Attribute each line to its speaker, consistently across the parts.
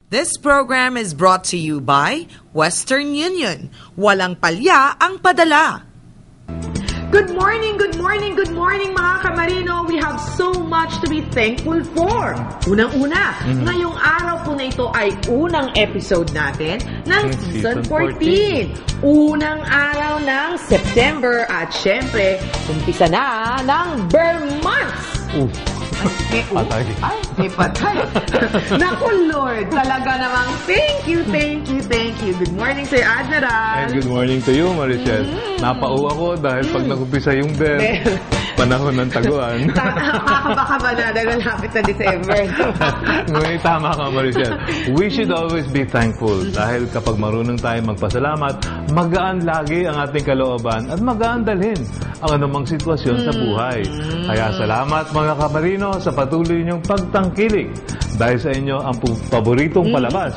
Speaker 1: This program is brought to you by Western Union. Walang palya ang padala. Good morning, good morning, good morning mga kamarino. We have so much to be thankful for. Unang-una, ngayong araw po na ito ay unang episode natin ng Season 14. Unang araw ng September at syempre, umpisa na ng Burr Months.
Speaker 2: Patay.
Speaker 1: Ay, may patay. Naku, Lord. Talaga namang thank you, thank you, thank you. Good morning, Sir Admiral.
Speaker 2: And good morning to you, Marichel. Napauwa ko dahil pag nag-umpisa yung bell, panahon ng taguan.
Speaker 1: Makakabaka ba na dahil malapit na December?
Speaker 2: Ngunit tama ka, Marichel. We should always be thankful dahil kapag marunong tayo magpasalamat, magaan lagi ang ating kalooban at magaan dalhin ang anumang sitwasyon sa buhay. Kaya salamat mga kamarino sa patuloy niyong pagtangkilik dahil sa inyo ang paboritong palabas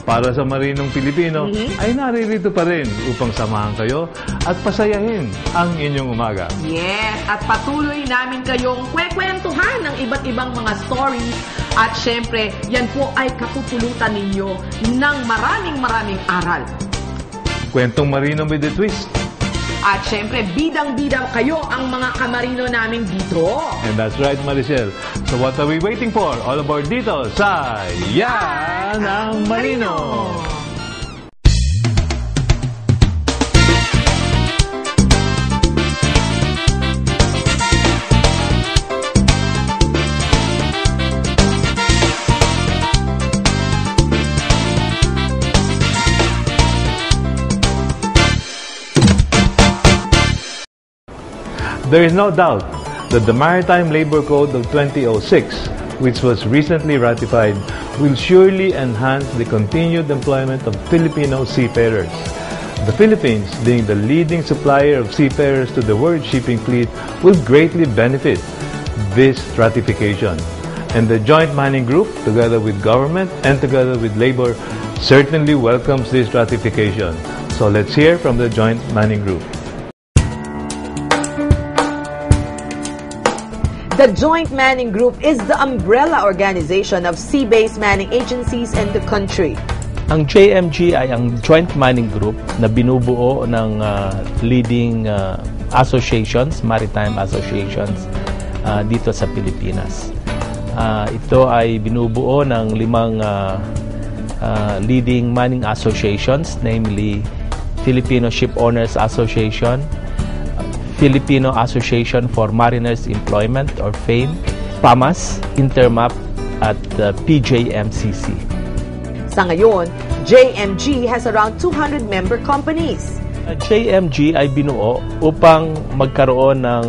Speaker 2: para sa marinong Pilipino ay naririto pa rin upang samahan kayo at pasayahin ang inyong umaga.
Speaker 1: Yes, at patuloy namin kayong kwekwentuhan ng iba't ibang mga stories at syempre, yan po ay kapupulutan ninyo ng maraming aral.
Speaker 2: Kwentong Marino with a twist.
Speaker 1: At syempre, bidang-bidang kayo ang mga kamarino namin dito.
Speaker 2: And that's right, Marichel. So what are we waiting for? All aboard dito sa Yan ang Marino! There is no doubt that the Maritime Labor Code of 2006, which was recently ratified, will surely enhance the continued employment of Filipino seafarers. The Philippines, being the leading supplier of seafarers to the world shipping fleet, will greatly benefit this ratification. And the Joint Manning Group, together with government and together with labor, certainly welcomes this ratification. So let's hear from the Joint Manning Group.
Speaker 1: The Joint Manning Group is the umbrella organization of sea-based manning agencies in the country.
Speaker 3: Ang JMG ay ang Joint Manning Group na binubuo ng leading associations, maritime associations dito sa Pilipinas. Ito ay binubuo ng 5 leading manning associations, namely Filipino Ship Owners Association, Filipino Association for Mariners Employment or FAME, PAMAS, Intermap, at PJMCC.
Speaker 1: Sa ngayon, JMG has around 200 member companies.
Speaker 3: JMG ay binuo upang magkaroon ng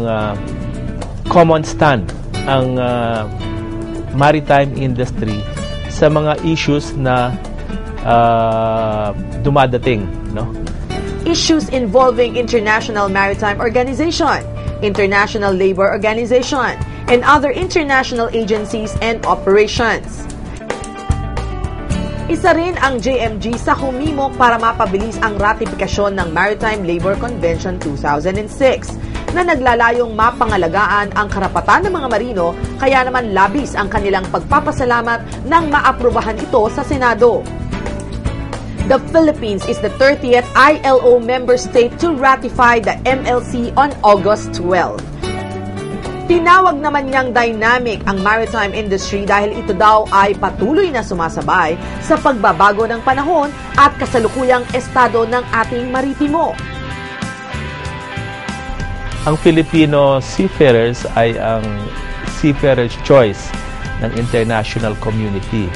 Speaker 3: common stand ang maritime industry sa mga issues na dumadating, no?
Speaker 1: Issues involving International Maritime Organization, International Labor Organization, and other international agencies and operations. Isa rin ang JMG sa humimok para mapabilis ang ratifikasyon ng Maritime Labor Convention 2006 na naglalayong mapangalagaan ang karapatan ng mga marino, kaya naman labis ang kanilang pagpapasalamat nang maaprubahan ito sa Senado. The Philippines is the 30th ILO member state to ratify the MLC on August 12. Tinawag naman niyang dynamic ang maritime industry dahil ito daw ay patuloy na sumasabay sa pagbabago ng panahon at kasalukuyang estado ng ating maritimo.
Speaker 3: Ang Filipino seafarers ay ang seafarers' choice ng international community.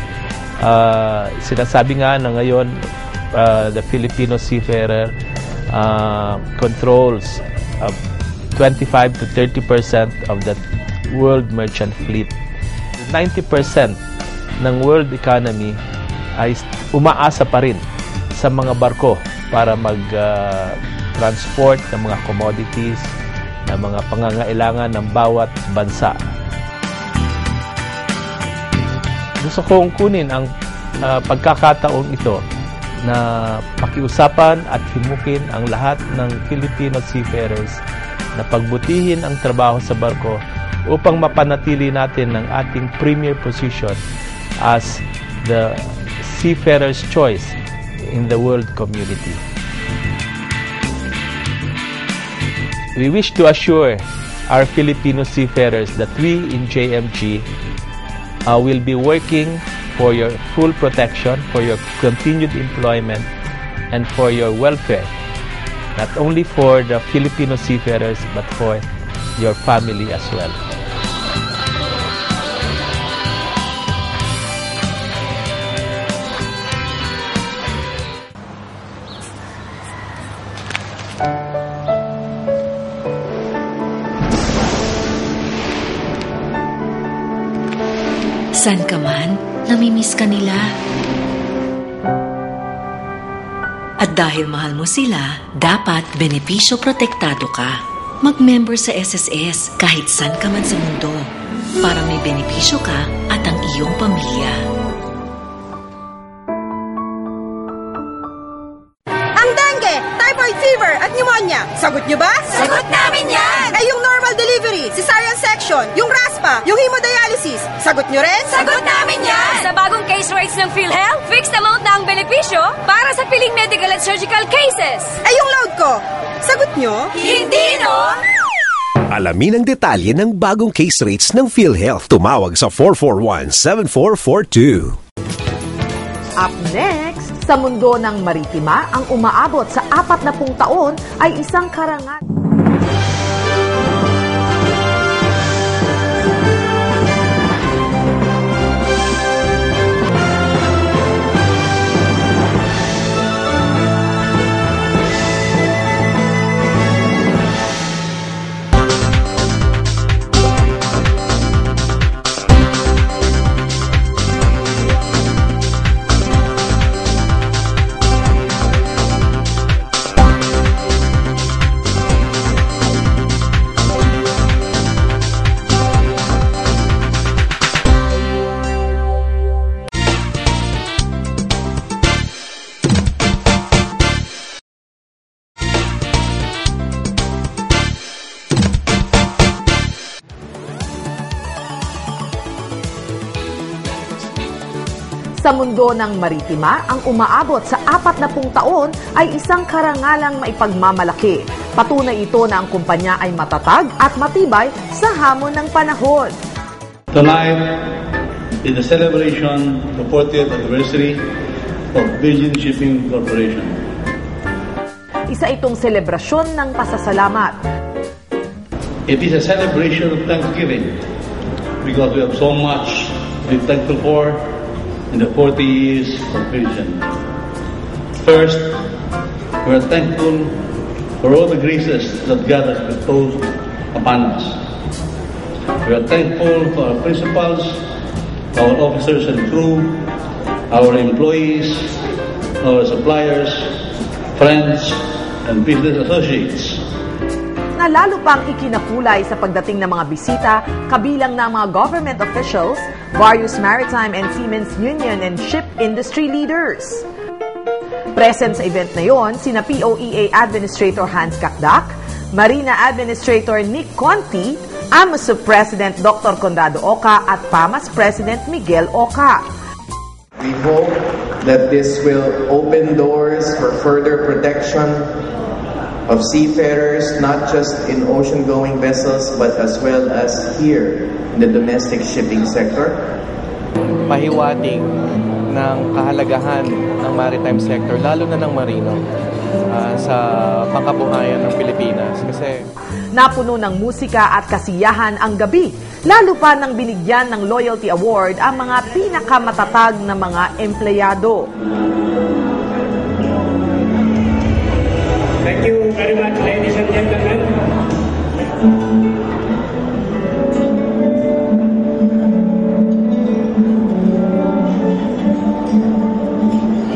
Speaker 3: Sinasabi nga na ngayon, the Filipino seafarer controls 25 to 30% of the world merchant fleet. 90% ng world economy ay umaasa pa rin sa mga barko para mag-transport ng mga commodities, ng mga pangangailangan ng bawat bansa. Gusto kong kunin ang pagkakataong ito na pakiusapan at himukin ang lahat ng Filipino seafarers na pagbutihin ang trabaho sa barko upang mapanatili natin ang ating premier position as the seafarer's choice in the world community. We wish to assure our Filipino seafarers that we in JMG will be working for your full protection, for your continued employment, and for your welfare. Not only for the Filipino seafarers, but for your family as well.
Speaker 4: San ka man, namimiss ka nila. At dahil mahal mo sila, dapat benepisyo protektado ka. Mag-member sa SSS kahit san ka man sa mundo para may benepisyo ka at ang iyong pamilya.
Speaker 5: Ang dengue, typhoid fever at pneumonia, sagot nyo ba?
Speaker 6: Sagot namin yan!
Speaker 5: Eh yung normal delivery, cesarean section, yung RASPA, yung hemodialysis, sagot nyo rin?
Speaker 6: Sagot namin yan! Sa bagong case rates ng PhilHealth, fixed amount na ang benepisyo para sa piling medical at surgical cases.
Speaker 5: Eh yung load ko, sagot nyo?
Speaker 6: Hindi, no?
Speaker 7: Alamin ang detalye ng bagong case rates ng PhilHealth. Tumawag sa 441-7442.
Speaker 1: Up next, sa mundo ng maritima, ang umaabot sa 40 taon ay isang karangal. Sa mundo ng maritima, ang umaabot sa 40 taon ay isang karangalang maipagmamalaki. Patunay ito na ang kumpanya ay matatag at matibay sa hamon ng panahon.
Speaker 8: Tonight is the celebration of the 40th anniversary of Virgin Shipping Corporation.
Speaker 1: Isa itong selebrasyon ng pasasalamat.
Speaker 8: It is a celebration of thanksgiving because we have so much to be thankful for in the 40 years of Virgin. First, we are thankful for all the graces that God has bestowed upon us. We are thankful for our principals, our officers and crew, our employees, our suppliers, friends, and business associates.
Speaker 1: Na lalo pang ikinakulay sa pagdating ng mga bisita, kabilang ng mga government officials, various maritime and seamen's union and ship industry leaders. Present sa event na yon, sina POEA Administrator Hans Kakdak, Marina Administrator Nick Conti, AMSUP President Dr. Conrado Oca at PAMAS President Miguel Oca.
Speaker 9: We hope that this will open doors for further protection of seafarers, not just in ocean-going vessels, but as well as here in the domestic shipping sector.
Speaker 10: Pahiwatig ng kahalagahan ng maritime sector, lalo na ng marino, sa pangkabuhayan ng Pilipinas. Kasi
Speaker 1: napuno ng musika at kasiyahan ang gabi, lalo pa nang binigyan ng Loyalty Award ang mga pinakamatatag na mga empleyado.
Speaker 11: Thank you very much, ladies and gentlemen.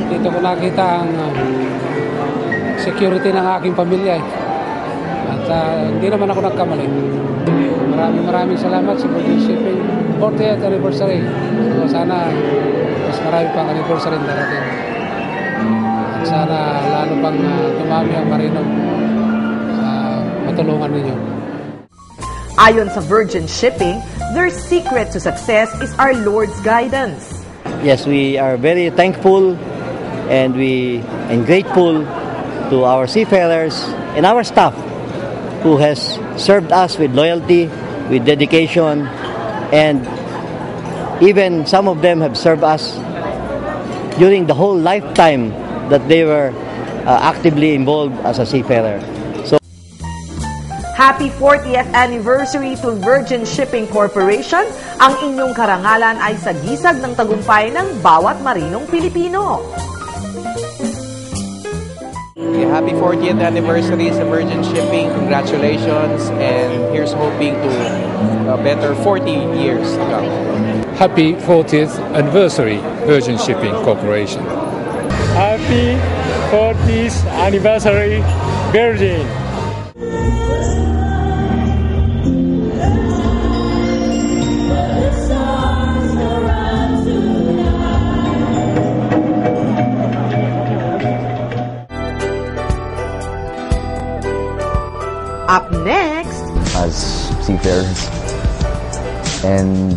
Speaker 11: Dito ko nakita ang security ng aking pamilya. At hindi naman ako nagkamali. Maraming salamat sa Virgin Shipping 40th anniversary. So, sana mas marami pang anniversary darating. At sana lalo pang tumami ang marino sa matulungan ninyo.
Speaker 1: Ayon sa Virgin Shipping, their secret to success is our Lord's guidance.
Speaker 12: Yes, we are very thankful and grateful to our seafarers and our staff who has served us with loyalty, with dedication, and even some of them have served us during the whole lifetime that they were actively involved as a seafarer. So,
Speaker 1: Happy 40th anniversary to Virgin Shipping Corporation. Ang inyong karangalan ay sagisag ng tagumpay ng bawat marinong Pilipino.
Speaker 10: Happy 40th anniversary sa Virgin Shipping. Congratulations, and here's hoping to a better 40 years to come.
Speaker 11: Happy 40th anniversary, Virgin Shipping Corporation.
Speaker 13: Happy 40th anniversary, Virgin.
Speaker 1: Up next,
Speaker 14: as seafarers, and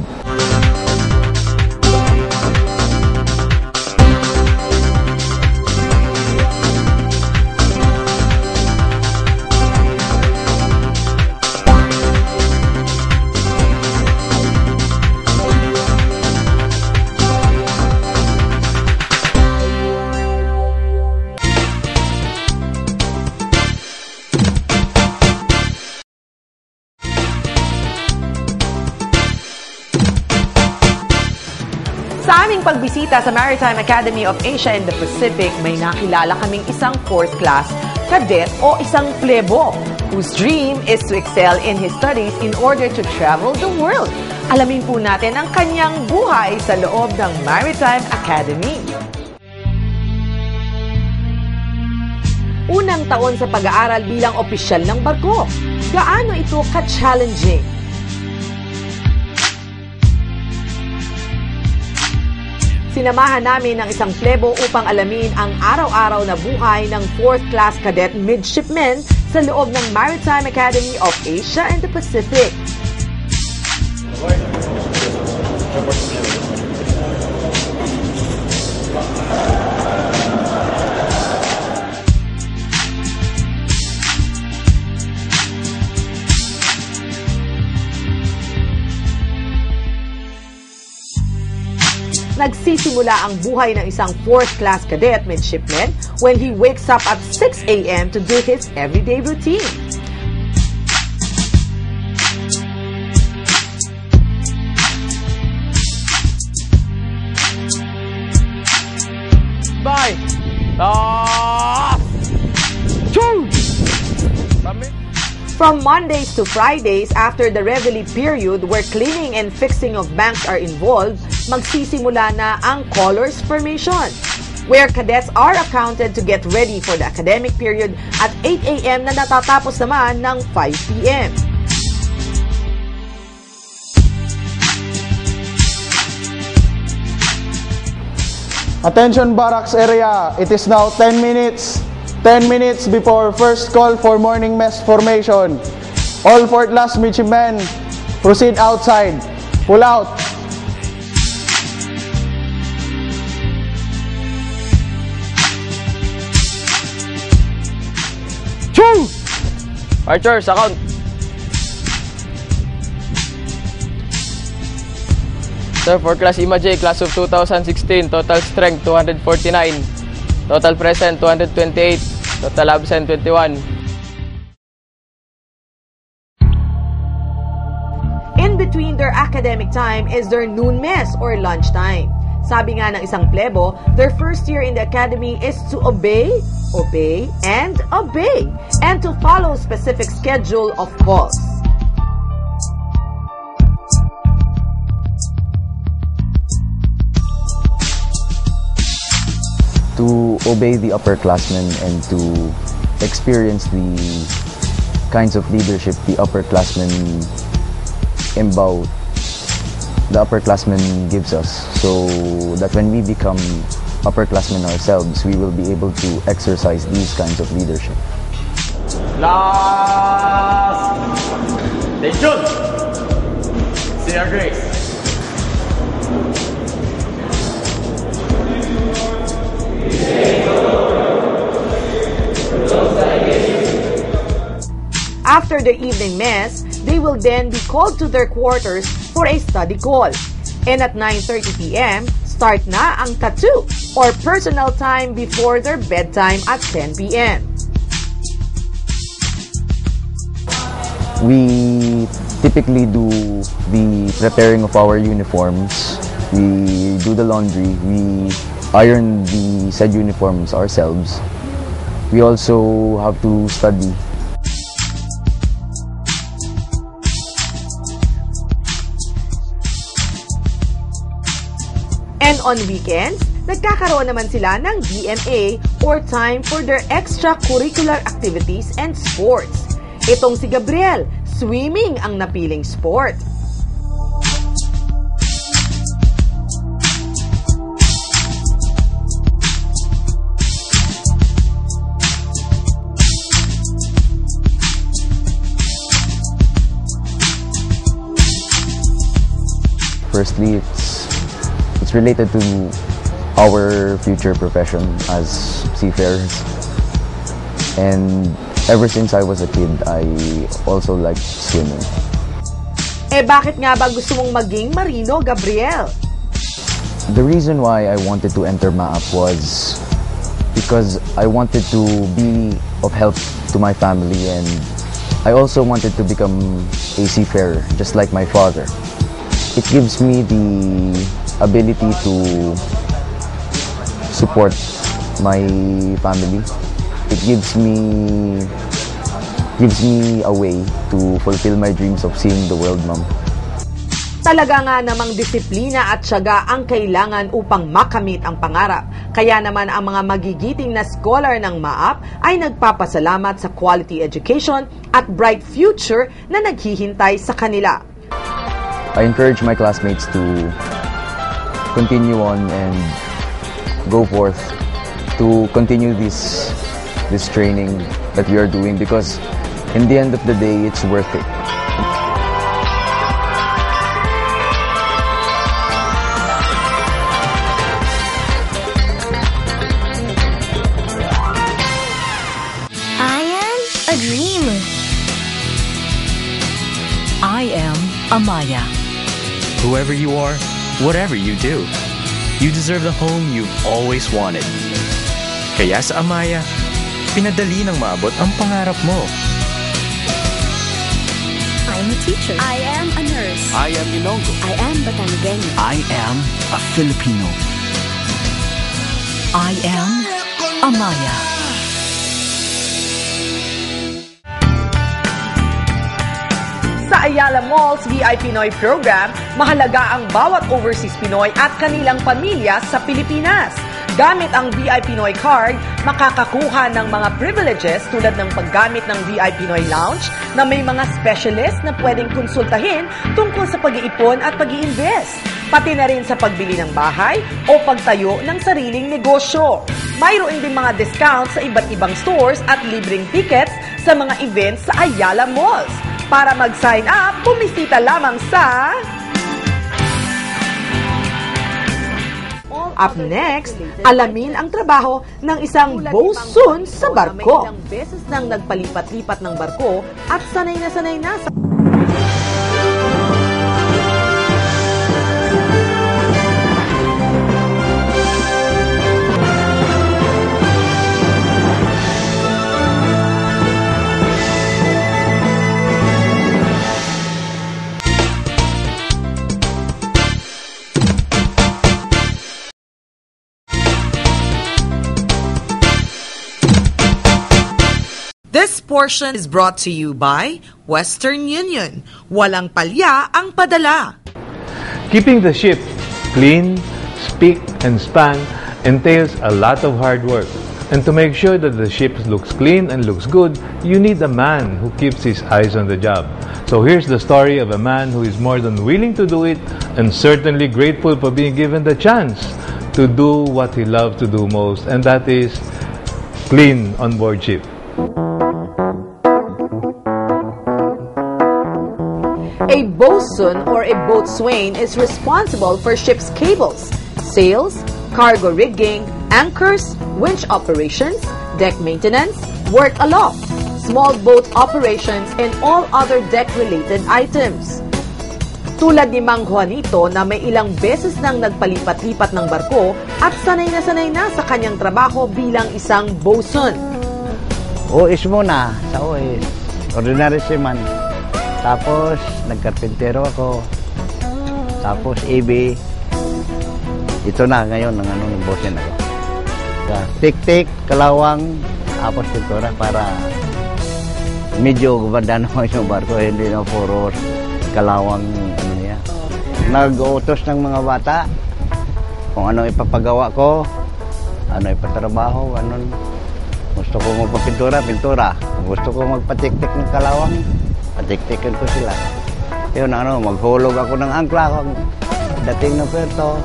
Speaker 1: sa aming pagbisita sa Maritime Academy of Asia and the Pacific, may nakilala kaming isang fourth class cadet o isang plebo whose dream is to excel in his studies in order to travel the world. Alamin po natin ang kanyang buhay sa loob ng Maritime Academy. Unang taon sa pag-aaral bilang opisyal ng barko. Gaano ito ka-challenging? Sinamahan namin ng isang plebo upang alamin ang araw-araw na buhay ng 4th Class Cadet Midshipmen sa loob ng Maritime Academy of Asia and the Pacific. Nagsisimula ang buhay ng isang 4th Class Cadet Midshipman when he wakes up at 6 a.m. to do his everyday routine.
Speaker 10: Bye!
Speaker 1: From Mondays to Fridays, after the reveille period where cleaning and fixing of banks are involved, magsisimula na ang colors formation, where cadets are accounted to get ready for the academic period at 8 a.m. na natatapos naman ng 5 p.m.
Speaker 15: Attention barracks area, it is now 10 minutes before first call for morning mess formation. All 4th class midshipmen, proceed outside. Pull out.
Speaker 10: Two! Archers, account. Sir, 4th class Imaj, class of 2016, total strength 249, total present 228, total absent 21.
Speaker 1: In between their academic time is their noon mess or lunch time. Sabi nga ng isang plebo, their first year in the academy is to obey, and to follow specific schedule of calls.
Speaker 14: to obey the upperclassmen and to experience the kinds of leadership the upperclassmen gives us, so that when we become upperclassmen ourselves, we will be able to exercise these kinds of leadership.
Speaker 16: Last! Attention! Say our grace.
Speaker 1: After their evening mess, they will then be called to their quarters for a study call. And at 9:30 p.m., start na ang tattoo or personal time before their bedtime at 10 p.m.
Speaker 14: We typically do the preparing of our uniforms. We do the laundry. We iron the said uniforms ourselves. We also have to study.
Speaker 1: And on weekends, nagkakaroon naman sila ng DMA or time for their extracurricular activities and sports. Itong si Gabriel, swimming ang napiling sport.
Speaker 14: Firstly, it's related to our future profession as seafarers. And ever since I was a kid, I also liked swimming.
Speaker 1: Eh bakit nga ba gusto mong maging marino, Gabriel?
Speaker 14: The reason why I wanted to enter MAAP was because I wanted to be of help to my family, and I also wanted to become a seafarer, just like my father. It gives me the ability to support my family. It gives me a way to fulfill my dreams of seeing the world, Ma'am.
Speaker 1: Talaga nga namang disiplina at tiyaga ang kailangan upang makamit ang pangarap. Kaya naman ang mga magigiting na scholar ng MAAP ay nagpapasalamat sa quality education at bright future na naghihintay sa kanila.
Speaker 14: I encourage my classmates to continue on and go forth to continue this training that we are doing, because in the end of the day, it's worth it.
Speaker 17: I am a dream.
Speaker 4: I am Amaya.
Speaker 18: Whoever you are, whatever you do, you deserve the home you've always wanted. Kaya sa Amaya, pinadali ng maabot ang pangarap mo.
Speaker 17: I'm a teacher. I am a nurse.
Speaker 18: I am Ilonggo.
Speaker 17: I am Batangueño.
Speaker 18: I am a Filipino.
Speaker 4: I am Amaya.
Speaker 1: Sa Ayala Malls VIP Pinoy program, mahalaga ang bawat overseas Pinoy at kanilang pamilya sa Pilipinas. Gamit ang VIP Pinoy card, makakakuha ng mga privileges tulad ng paggamit ng VIP Pinoy Lounge na may mga specialist na pwedeng konsultahin tungkol sa pag-iipon at pag-iinvest. Pati na rin sa pagbili ng bahay o pagtayo ng sariling negosyo. Mayroon din mga discounts sa iba't ibang stores at libreng tickets sa mga events sa Ayala Malls. Para mag-sign up, bumisita lamang sa... Up next, alamin ang trabaho ng isang bosun sa barko. Ilang beses nang nagpalipat-lipat ng barko at sanay na sa... This portion is brought to you by Western Union. Walang palya ang padala.
Speaker 2: Keeping the ship clean, spick, and span entails a lot of hard work. And to make sure that the ship looks clean and looks good, you need a man who keeps his eyes on the job. So here's the story of a man who is more than willing to do it and certainly grateful for being given the chance to do what he loves to do most, and that is clean on board ship.
Speaker 1: A bosun or a boatswain is responsible for ship's cables, sails, cargo rigging, anchors, winch operations, deck maintenance, work aloft, small boat operations, and all other deck-related items. Tulad ni Mang Juanito na may ilang beses nang nagpalipat-lipat ng barko at sanay na sa kanyang trabaho bilang isang bosun.
Speaker 19: OS muna sa OS, ordinary seaman. Tapos nagkarpintero ako. Tapos AB. Ito na ngayon ng bosun ako. Tik-tik, kalawang, tapos pintura para medyo gumanda naman yung barko, hindi na puro kalawang niya. Nag-uutos ng mga bata kung ano ipapagawa ko, ano ipatrabaho, ano. Gusto ko magpapintura, pintura. Gusto ko magpatik-tik ng kalawang, patik-tikin ko sila. Yun, maghulog ako ng angkla, dating ng puerto.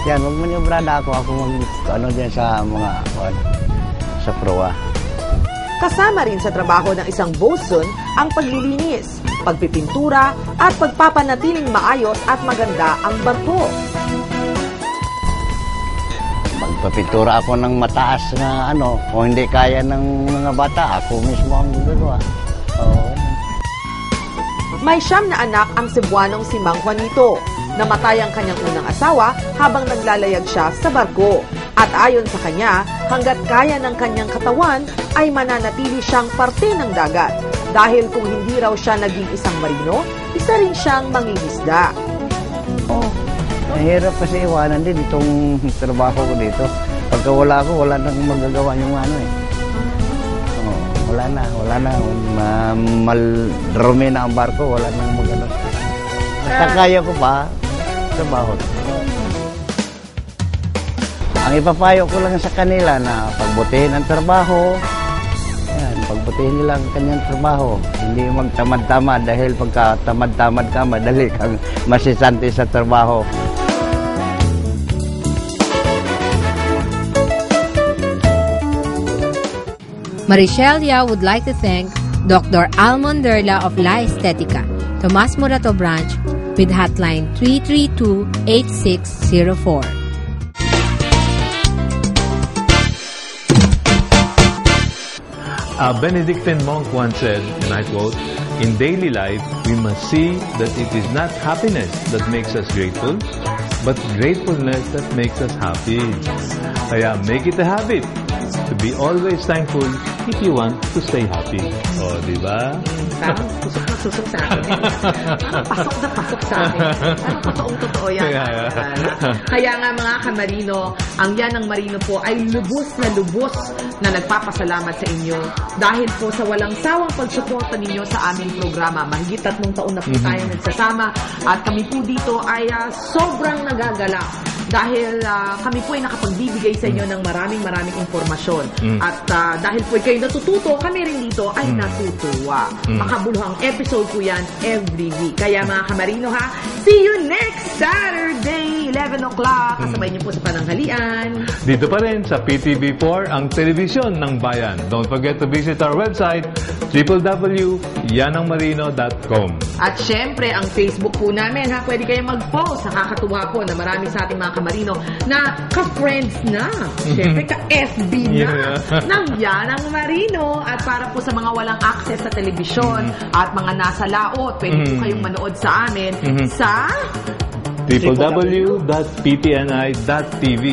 Speaker 19: Yan, magmanyobrada ako dyan sa mga, sa proa.
Speaker 1: Kasama rin sa trabaho ng isang bosun ang paglilinis, pagpipintura at pagpapanatiling maayos at maganda ang barko.
Speaker 19: Magpapintura ako ng mataas na kung hindi kaya ng mga bata, ako mismo ang gagawa.
Speaker 1: May 9 na anak ang Cebuanong si Mang Juanito. Namatay ang kanyang unang asawa habang naglalayag siya sa barko. At ayon sa kanya, hanggat kaya ng kanyang katawan ay mananatili siyang parte ng dagat. Dahil kung hindi raw siya naging isang marino, isa rin siyang mangingisda.
Speaker 19: Mahirap kasi iwanan din itong trabaho ko dito. Pagka wala ako, wala nang magagawa yung wala na. Malrumi na ang barko, wala nang magagawa. Basta kaya ko pa, trabaho. Ang ipapayo ko lang sa kanila na pagbutihin ang trabaho. Yan, pagbutihin nila ang kanyang trabaho. Hindi magtamad-tamad dahil pagka tamad-tamad ka, madali kang masisante sa trabaho.
Speaker 20: Marichelia would like to thank Dr. Almon Derla of La Estetica, Tomas Morato Branch, with hotline 332-8604.
Speaker 2: A Benedictine monk once said, and I quote, "In daily life, we must see that it is not happiness that makes us grateful, but gratefulness that makes us happy. Kaya make it a habit to be always thankful if you want to stay happy." O, diba?
Speaker 1: Parang susok sa akin. Pasok na pasok sa akin. Parang totoong-totoo yan. Kaya nga mga kamarino, ang Yan ang Marino po ay lubos na nagpapasalamat sa inyo dahil po sa walang sawang pagsuporta ninyo sa aming programa. Mahigit 3 taon na po tayo nagsasama at kami po dito ay sobrang nagagalak dahil kami po ay nakapagbibigay sa inyo ng maraming impormasyon. At dahil po kayo natututo, kami rin dito ay natutuwa. Makabuluhang episode po yan every week. Kaya mga kamarino see you next Saturday, 11 o'clock. Kasabay niyo po sa pananghalian.
Speaker 2: Dito pa rin sa PTV4, ang telebisyon ng bayan. Don't forget to visit our website, www.yanangmarino.com.
Speaker 1: At syempre, ang Facebook po namin, pwede kayong mag-post. Nakakatuwa po na marami sa ating mga kamarino na ka-friends na. Syempre, ka-FB na. Ng Yan ang Marino. At para po sa mga walang access sa telebisyon at mga nasa laot, pwede po kayong manood sa amin sa
Speaker 2: www.ptni.tv.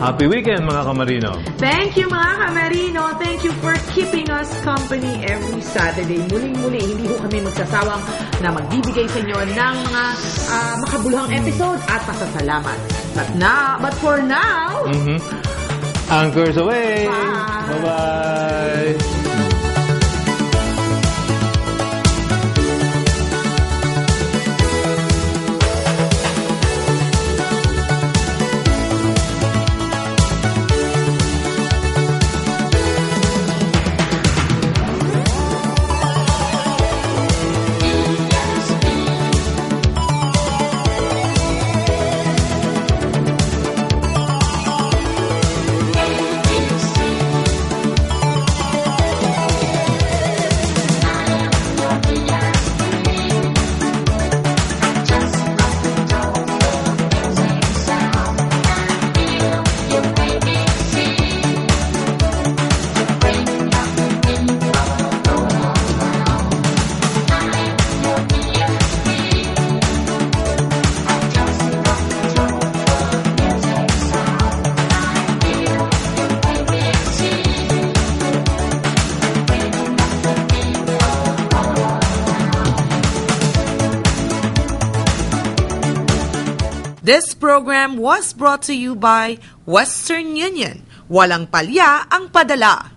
Speaker 2: Happy weekend mga kamarino.
Speaker 1: Thank you mga kamarino. Thank you for keeping us company every Saturday. Muling-muli, hindi ho kami magsasawang na magbibigay sa inyo ng mga makabuluhang episode at pasasalamat. But for now,
Speaker 2: anchors away.
Speaker 1: Bye.
Speaker 2: Bye-bye.
Speaker 1: This program was brought to you by Western Union. Walang palya ang padala.